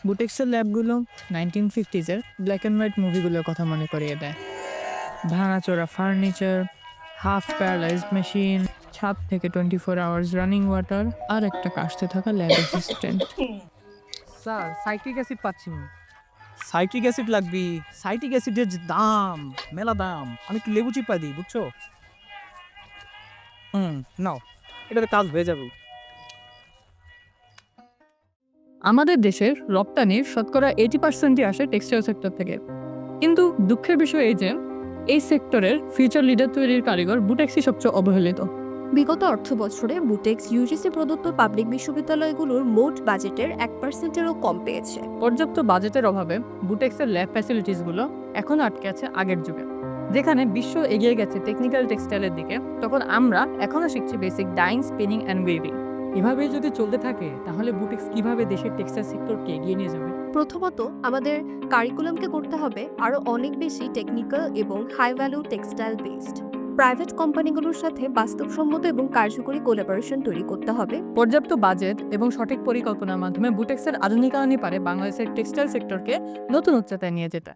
বুটেক্সের ল্যাবগুলো 1950s-এর black and white মুভিগুলোর কথা মনে করিয়ে দেয়। ভাঙাচোরা ফার্নিচার, হাফ প্যারালাইজড মেশিন, ছাদ থেকে 24 আওয়ার্স রানিং ওয়াটার, আর একটা কাশতে থাকা lab assistant. Sir citric acid পাচ্ছি না। সাইট্রিক অ্যাসিড লাগবি। সাইট্রিক অ্যাসিডের যে দাম, মেলা দাম। আমি একটু লেবু চিপা দিই, বুঝছো? নাও, এটাতে কাজ হয়ে যাবে। আমাদের দেশের রপ্তানির শতকরা 80%ই আসে টেক্সটাইল সেক্টর থেকে। কিন্তু দুঃখের বিষয় এই যে এই সেক্টরের ফিউচার লিডার তৈরির কারিগর বুটেক্সই সবচেয়ে অবহেলিত। বিগত অর্থবছরে বুটেক্স ইউজিসি প্রদত্ত পাবলিক বিশ্ববিদ্যালয়গুলোর মোট বাজেটের 1%-এরও কম পেয়েছে। পর্যাপ্ত বাজেটের অভাবে বুটেক্সের ল্যাব ফ্যাসিলিটিসগুলো এখনও আটকে আছে আগের যুগে। যেখানে বিশ্ব এগিয়ে গেছে টেকনিক্যাল টেক্সটাইলের দিকে, তখন আমরা এখনও শিখছি basic dyeing, spinning and weaving. এভাবেই যদি চলতে থাকে তাহলে বুটিক্স কিভাবে দেশের টেক্সটাইল সেক্টরকে এগিয়ে নিয়ে যাবে? প্রথমত আমাদের কারিকুলামকে করতে হবে আরও অনেক বেশি টেকনিক্যাল এবং high value textile based. Private কোম্পানিগুলোর সাথে বাস্তবসম্মত এবং কার্যকরী কোলাবোরেশন তৈরি করতে হবে। পর্যাপ্ত বাজেট এবং সঠিক পরিকল্পনার মাধ্যমে বুটেক্সের আধুনিকায়নই পারে বাংলাদেশের টেক্সটাইল সেক্টরকে নতুন উচ্চতায় নিয়ে যেতে।